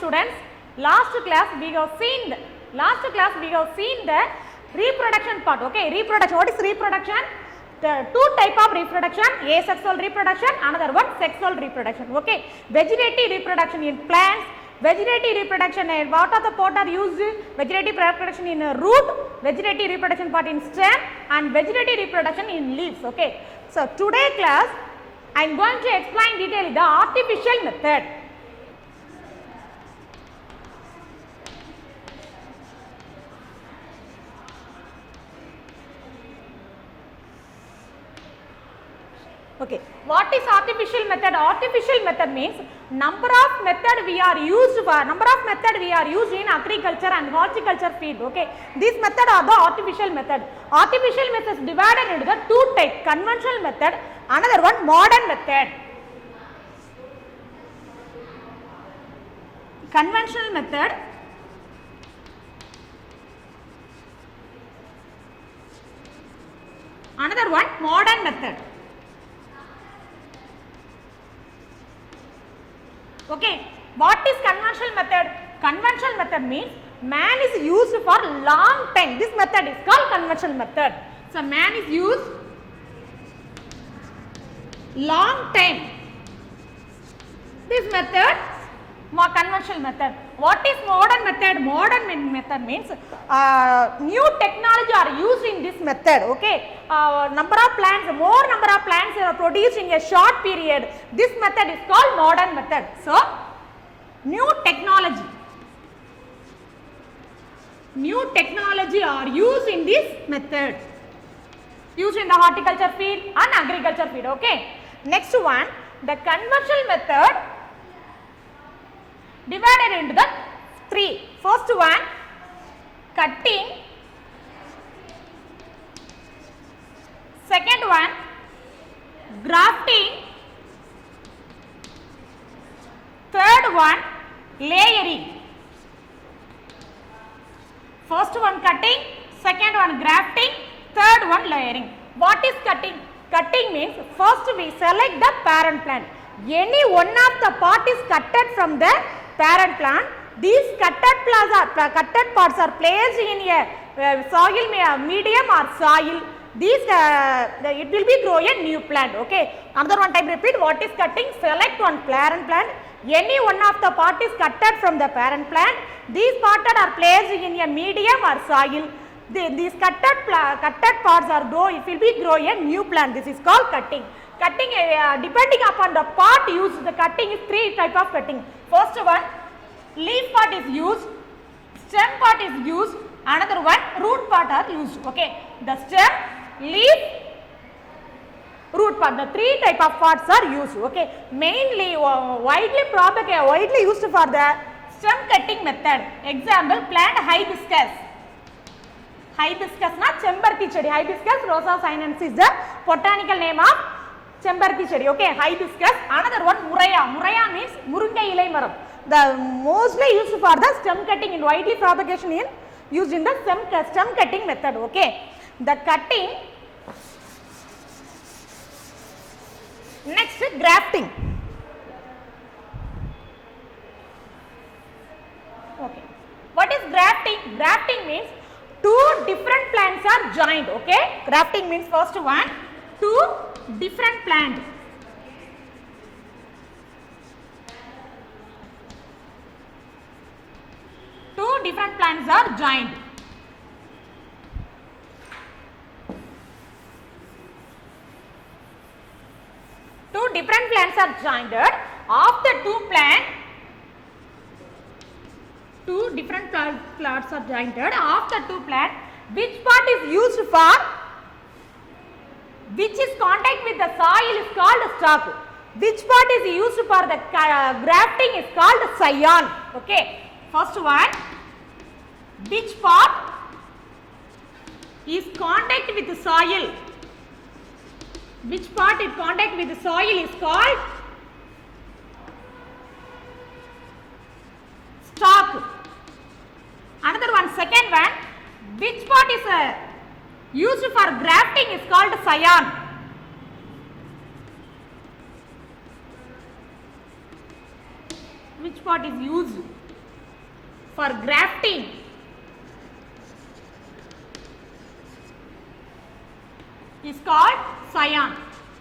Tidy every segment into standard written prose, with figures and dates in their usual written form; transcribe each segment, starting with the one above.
students, last class we have seen the reproduction part. Okay, reproduction. What is reproduction? The two type of reproduction, asexual reproduction, another one sexual reproduction. Okay, vegetative reproduction in plants, vegetative reproduction and what are the part are used? Vegetative reproduction in root, vegetative reproduction part in stem, and vegetative reproduction in leaves. Okay, so today class I am going to explain detail the artificial method. Okay, what is artificial method? Artificial method means number of method we are used in agriculture and horticulture field. Okay, these method are the artificial method. Artificial method is divided into the two types: conventional method, another one modern method. Conventional method, another one modern method. Okay, what is conventional method? Conventional method means man is used for long time. This method is called conventional method. So man is used long time. This method, conventional method. What is modern method? Modern method means new technology are used in this method. Okay, more number of plants are produced in a short period. This method is called modern method. So new technology are used in this method, used in the horticulture field and agriculture field. Okay, next one, the conventional method divided into the three. First one, cutting. Second one, grafting. Third one, layering. First one cutting, second one grafting, third one layering. What is cutting? Cutting means first we select the parent plant. Any one of the part is cutted from the parent plant. These cutted parts are placed in a soil medium or soil. These it will be grow a new plant. Okay, another one time repeat. What is cutting? Select one parent plant. Any one of the part is cutted from the parent plant. These parts are placed in a medium or soil. These cutted parts are grow. It will be grow a new plant. This is called cutting. Cutting depending upon the part used. The cutting is three type of cutting. First one, leaf part is used, stem part is used, another one root part are used. Okay, the stem, leaf, root part, the three type of parts are used. Okay, mainly widely used for the stem cutting method. Example, plant hibiscus. Hibiscus na Chembarti chedi. Hibiscus rosa sinensis is the botanical name of Chembarti chedi. Okay, hibiscus. Another one, muraya. Muraya means murungai ilai maram. The mostly used for the stem cutting in widely propagation in used in the stem cutting method. Okay, the cutting. Next, grafting. Okay, what is grafting? Grafting means two different plants are joined. Okay, grafting means first one, two different plants. Two different plants are joined. Two different plants are joined. Of the two different plants are joined. Of the two plants, which part is used for, which is contact with the soil is called stalk. Which part is used for the grafting is called scion. Okay. First one, which part is contact with the soil? Which part is contact with the soil is called stalk. Another one, second one, which part is used for grafting is called scion. Which part is used? for grafting is called scion.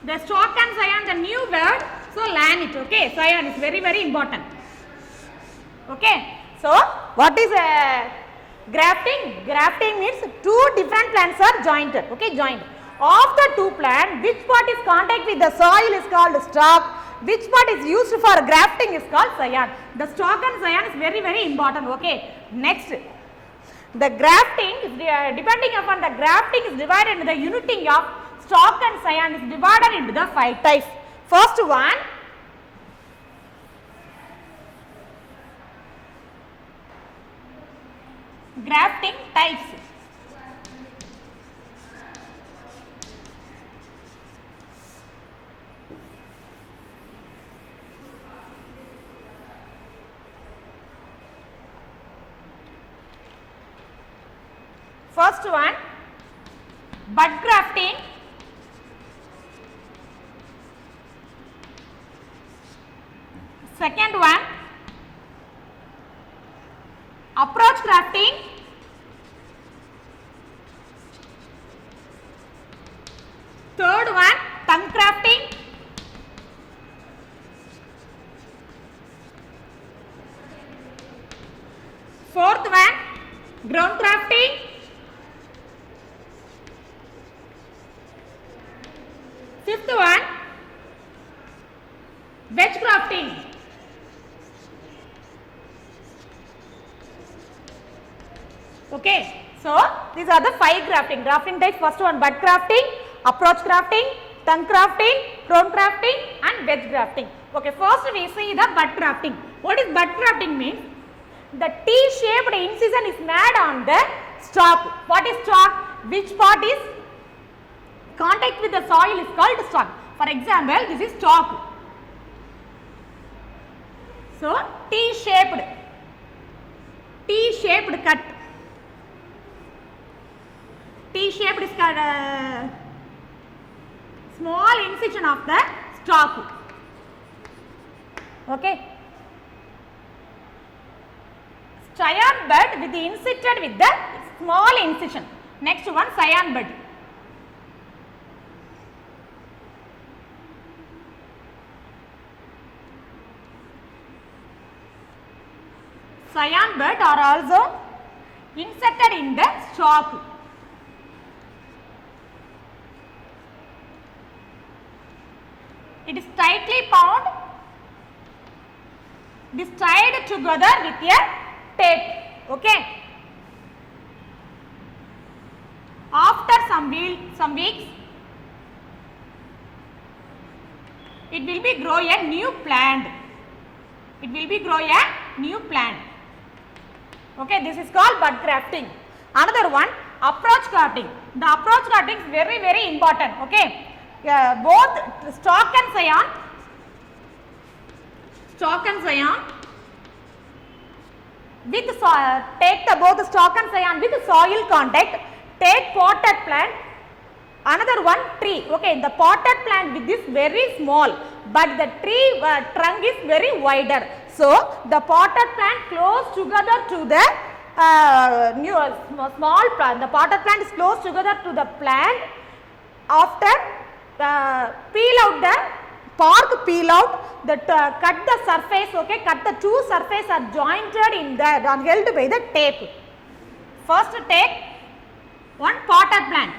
The stalk and scion, the new word, so learn it. Okay, scion is very very important. Okay, so what is grafting? Grafting means two different plants are jointed. Okay, joined. Of the two plants, which part is contact with the soil is called stalk, which part is used for grafting is called scion. The stalk and scion is very very important. Okay, next, the grafting is depending upon the grafting is divided into the uniting of stalk and scion is divided into the 5 types. First one, grafting types. First one, bud grafting. Second one, approach grafting. Third one, tongue grafting. Fourth one, ground grafting. Fifth one, wedge grafting. Okay, so these are the 5 grafting types. First one, bud grafting, approach grafting, tongue grafting, crown grafting and wedge grafting. Okay, first we see the bud grafting. What is bud grafting means? The T-shaped incision is made on the stalk. What is stalk? Which part is contact with the soil is called stalk. For example, this is stalk. So, T-shaped cut. T-shaped is small incision of the stalk. Okay. Scion bud with the inserted with the small incision. Next one, scion bud. Scion bud are also inserted in the stalk. It is tightly bound. It is tied together with a tape. Okay. After some weeks, it will be grow a new plant. It will be grow a new plant. Okay, this is called bud grafting. Another one, approach grafting. The approach grafting is very very important. Okay, both stalk and scion with take the both stalk and scion with soil contact. Take potted plant. Another one, tree. Okay, the potted plant with this very small, but the tree trunk is very wider. So the potted plant close together to the small plant. The potted plant is close together to the plant. After peel out the bark, peel out the cut the surface. Okay, cut the two surface are jointed in that and held by the tape. First take one potted plant.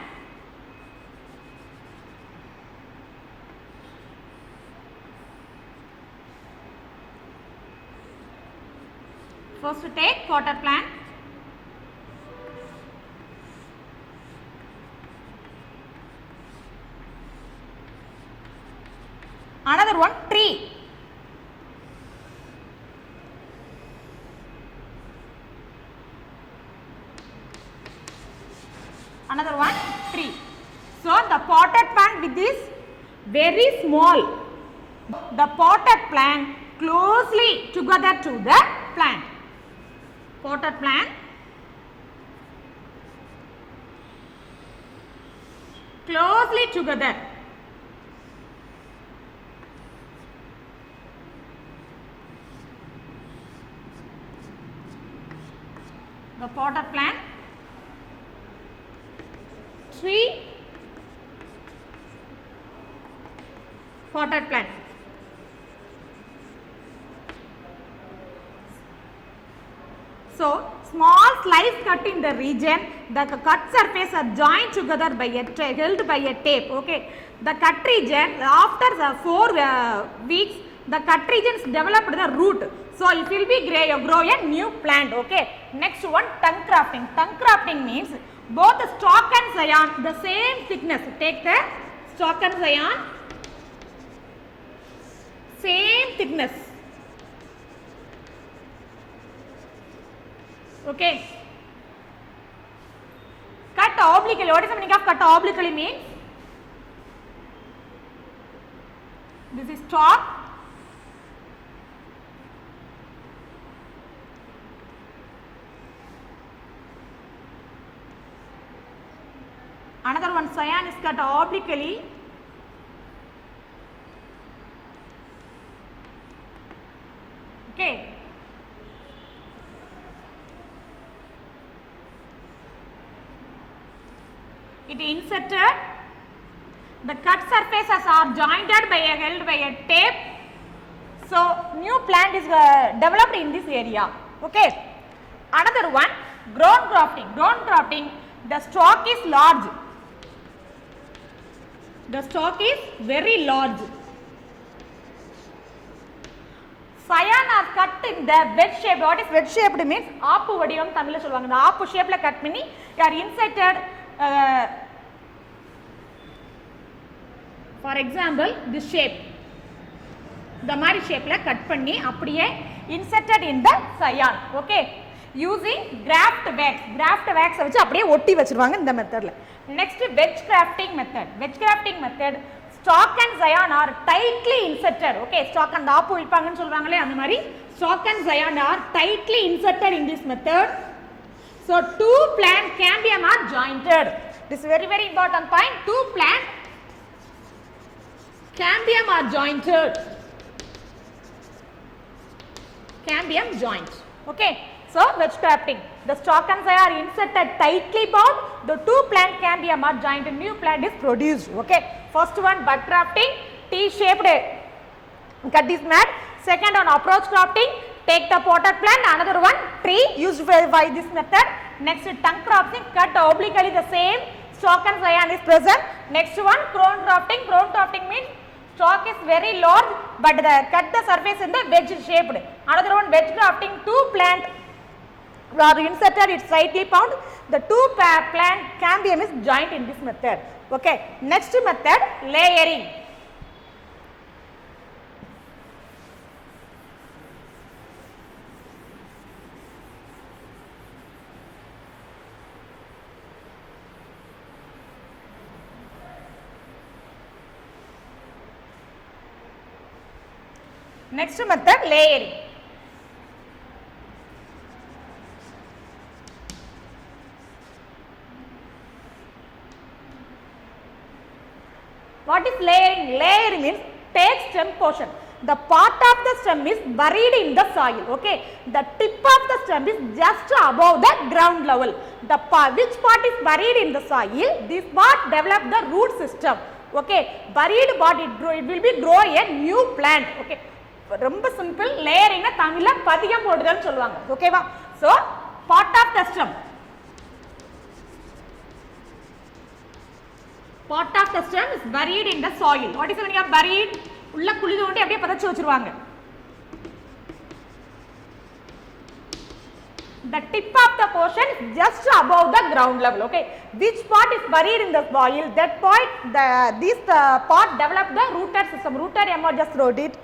First take potted plant. Another one, tree. Another one, tree. So the potted plant with this very small. The potted plant closely together to the plant. Potted plant closely together. the potted plant, tree, potted plant. So, small slice cut in the region, the cut surface are joined together by held by a tape. Okay, the cut region after the 4 weeks, the cut region developed the root. So, it will be grow a new plant. Okay, next one, tongue grafting. Tongue grafting means both the stalk and scion the same thickness. Take the stalk and scion, same thickness. Okay, cut obliquely. What is the meaning of cut obliquely means? This is stalk, another one scion is cut obliquely. Okay, it inserted, the cut surfaces are jointed by held by a tape. So, new plant is developed in this area. Okay, another one, ground grafting. Ground grafting, the stalk is large, the stalk is very large. Scion are cut in the wedge shape. What is wedge shaped means? ஆப்பு வடிவம் தமிழ்ல சொல்வாங்க. இந்த ஆப்பு ஷேப்ல cut பண்ணி are inserted. For example, this shape, the மாதிரி ஷேப்ல cut பண்ணி அப்படியே inserted in the scion. Okay, using graft wax. Graft wax வச்சு அப்படியே ஒட்டி வச்சிருவாங்க இந்த மெத்தட்ல. Next, wedge grafting method. Wedge grafting method, stalk and scion are tightly inserted. Okay, stalk and ஆப்பு வைப்பாங்கன்னு சொல்வாங்களே அந்த மாதிரி stalk and scion are tightly inserted in this method. So, 2 plant cambium are jointed. This is very important point. 2 plant cambium are jointed. Cambium joint. Okay, so wedge grafting, the stalk and scion are inserted tightly bound, the 2 plant cambium are jointed, new plant is produced. Okay, first one bud grafting, T-shaped cut is made. Second one approach grafting, take the potted plant, another one tree used by this method. Next, tongue grafting, cut obliquely the same stalk and scion is present. Next one, crown grafting. Crown grafting means stalk is very large but cut the surface in the wedge shaped. Another one, wedge grafting, 2 plant are inserted, it's slightly bound, the 2 plant cambium is joined in this method. Okay, next method, layering. Next method, layering. What is layering? Layering means take stem portion. The part of the stem is buried in the soil. Okay, the tip of the stem is just above the ground level. The which part is buried in the soil? This part develop the root system. Okay, buried part it will be grow a new plant. Okay, ரொம்ப simple. Layering தமிழ்ல பதியம் போடுதல்னு சொல்லுவாங்க. ஓகேவா? So part of the stem, part of the stem is buried in the soil. What is the meaning of buried? உள்ள குழி தோண்டி அப்படியே பதச்சு வச்சிருவாங்க. The tip of the portion is just above the ground level. Okay, which part is buried in the soil? That point, this part develop the rooted system. Rooted emerges through it.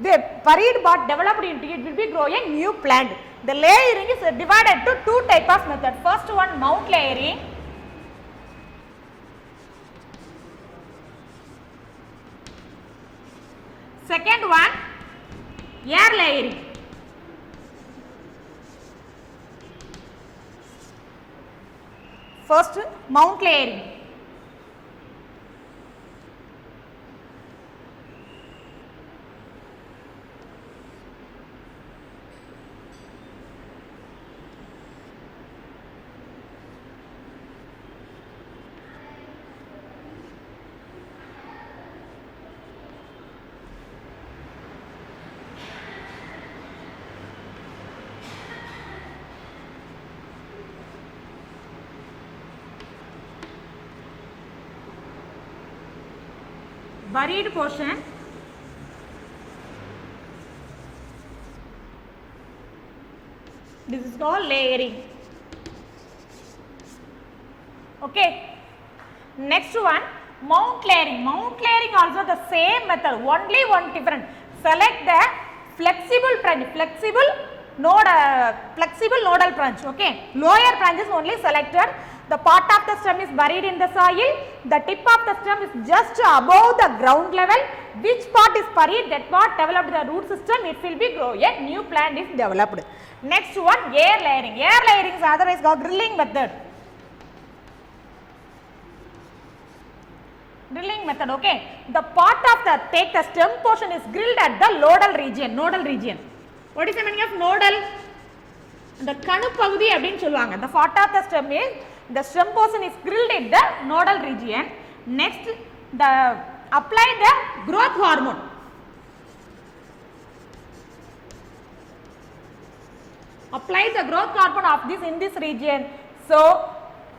The buried part developed into it will be grow a new plant. The layering is divided to 2 types of method. First one, mount layering. Second one, air layering. First, mount layering. buried portion this is called layering. Okay, next one mount layering. Mount layering also the same method, only one different. Select the flexible branch, flexible nodal branch. Okay, lower branch is only selected. The part of the stem is buried in the soil. The tip of the stem is just above the ground level. Which part is buried? That part developed the root system. It will be grow. A new plant is developed. Next one, air layering. Air layering is otherwise called drilling method. Drilling method. Okay, the part of the the stem portion is drilled at the nodal region. Nodal region. What is the meaning of nodal? The kanu pagudi அப்படினு சொல்வாங்க. The part of the stem is the stem portion is drilled at the nodal region. Next, the apply the growth hormone. Apply the growth hormone of this in this region. So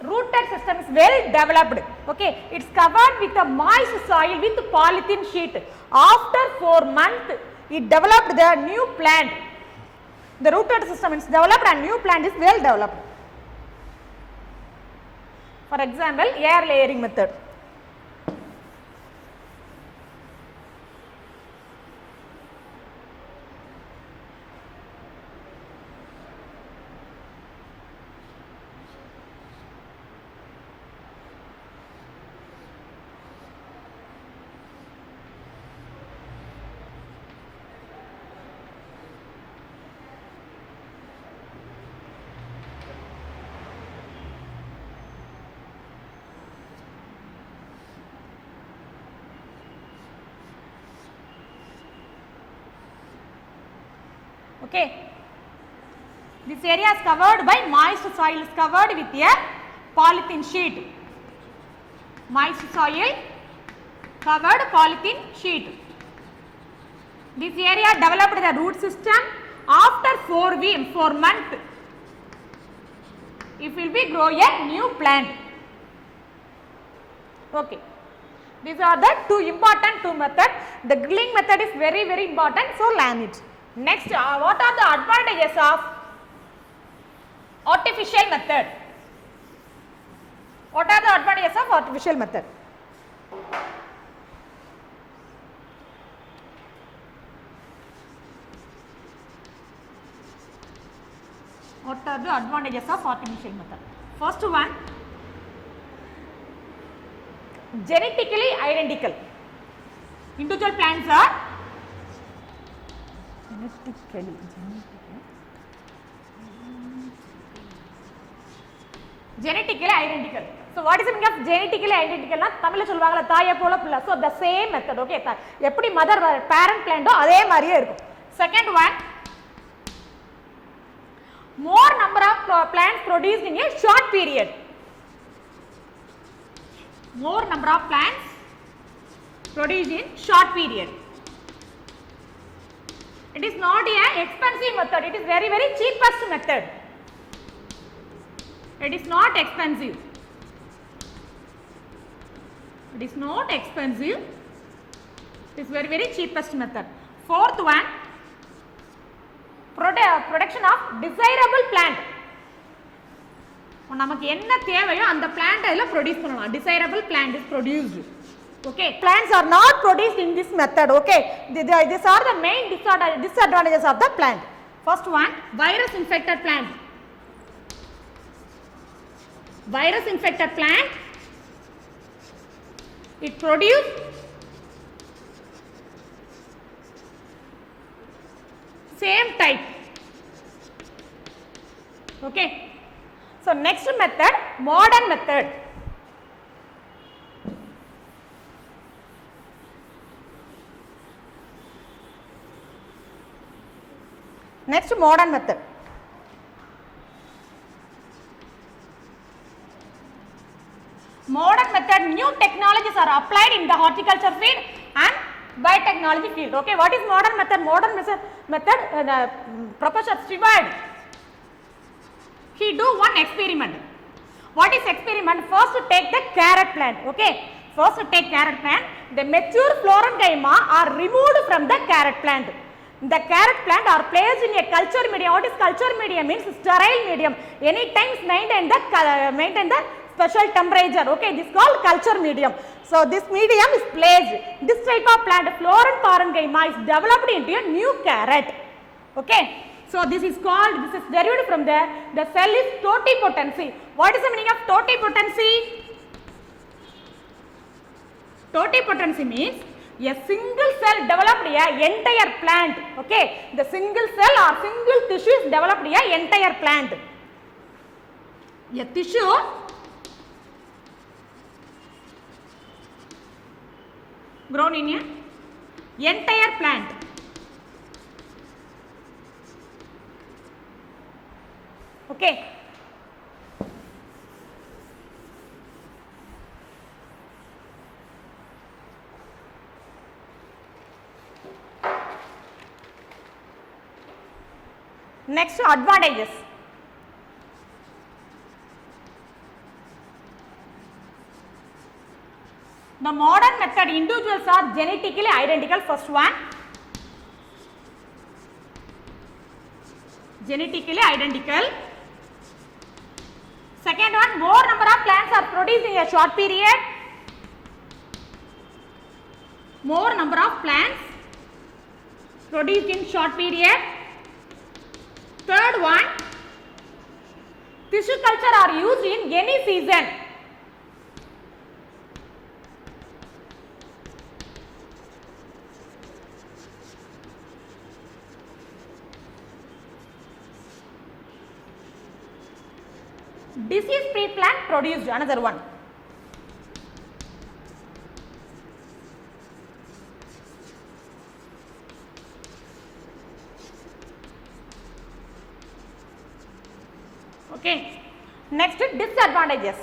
rooted system is well developed. Okay, it's covered with a moist soil with polythene sheet. After 4 months, it developed the new plant. The rooted system is developed and new plant is well developed. For example, air layering method. Okay, this area is covered by moist soil, is covered with a polythene sheet. Moist soil covered polythene sheet. This area developed the root system. After 4 months, it will be grow a new plant. Okay, these are the two methods. The drilling method is very important, so learn it. Next, what are the advantages of artificial method? What are the advantages of artificial method? What are the advantages of artificial method? First one, genetically identical. Individual plants are genetically identical. So what is the meaning of genetically identical? Na Tamil solvaangala thaaye pola pilla. So the same method. Okay, eppadi mother parent plant o adhe mariye irukum. Second one, more number of plants produced in a short period. More number of plants produced in short period. It is not an expensive method. It is very cheapest method. It is not expensive. It is not expensive. It is very cheapest method. Fourth one, production of desirable plant. நமக்கு என்ன தேவையோ அந்த plant அதில produce பண்ணலாம். Desirable plant is produced. Okay, plants are not produced in this method. Okay, these are the main disadvantages of the plant. First one, virus infected plant. Virus infected plant, it produce same type. Okay, so next method, modern method. Next, modern method. Modern method, new technologies are applied in the horticulture field and biotechnology field. Okay, what is modern method? Modern method, Professor Stewart, he do one experiment. What is experiment? First take the carrot plant. Okay, First take carrot plant. The mature florenchyma are removed from the carrot plant. The carrot plant are placed in a culture medium. What is culture medium? Means sterile medium. Any times maintain the special temperature. Okay, this is called culture medium. So this medium is placed. This type of plant, floral parenchyma, is developed into a new carrot. Okay. So this is derived from the cell is totipotency. What is the meaning of totipotency? Totipotency means a single cell developed a entire plant. Okay, the single cell or single tissue is developed a entire plant. A tissue grown in a entire plant. Okay. Next, advantages. The modern method, individuals are genetically identical. First one, genetically identical. Second one, more number of plants are produced in a short period. More number of plants produced in short period. Third one, tissue culture are used in any season. Disease-free plant produced, another one. Okay. Next, disadvantages.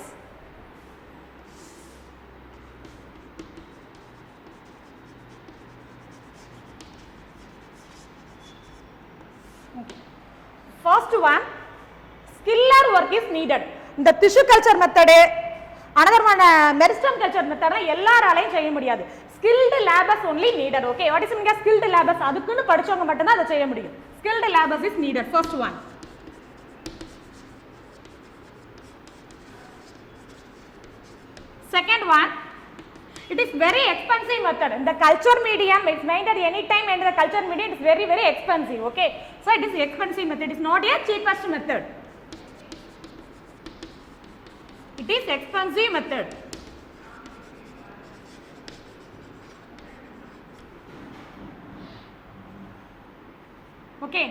First one, skilled work is needed. The tissue culture method, another one meristem culture method, எல்லாராலையும் செய்ய முடியாது. Skilled labors only needed. Okay, what is meaning of skilled labors? அதுக்குன்னு படிச்சவங்க மட்டும் தான் அதை செய்ய முடியும். Skilled labors is needed. First one. Second one, it is very expensive method. The culture medium is maintained any time, and the culture medium is very expensive. Okay, so it is expensive method. It is not a cheapest method. It is expensive method. Okay.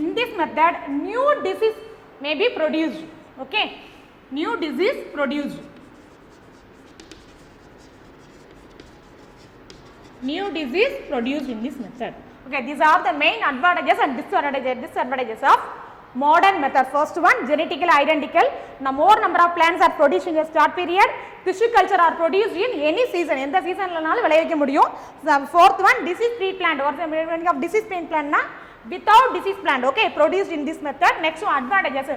In this method, new disease may be produced. Okay. New disease produced. New disease produced in this method. Okay, these are the main advantages and disadvantages of modern method. First one, genetically identical. Now more number of plants are produced in the start period. Tissue culture are produced in any season. எந்த சீசன்லனாலும் விளைவிக்க முடியும். Fourth one, disease free plant. What is the meaning of disease free plant? Na without disease plant. Okay, produced in this method. Next one, advantages,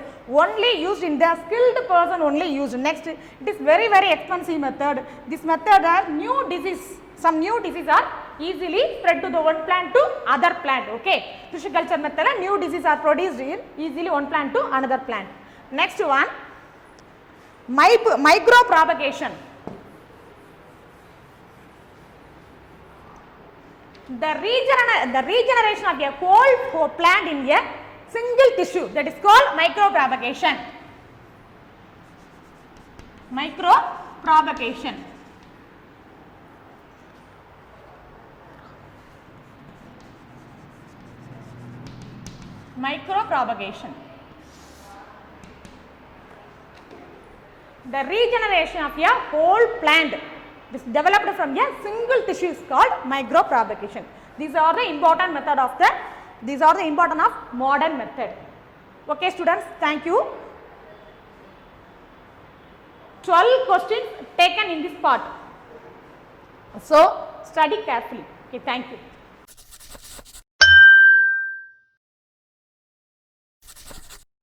only used in the skilled person only used. Next, it is very expensive method. This method has new disease. Some new diseases are easily spread to the one plant to other plant. Okay, tissue culture method, new diseases are produced in easily one plant to another plant. Next one, micro propagation. The regeneration of a whole plant in a single tissue, that is called micropropagation. Micropropagation. Micropropagation. The regeneration of a whole plant is developed from a single tissue is called micropropagation. These are the important method of modern method. Okay students, thank you. 12 questions taken in this part. So study carefully. Okay, thank you.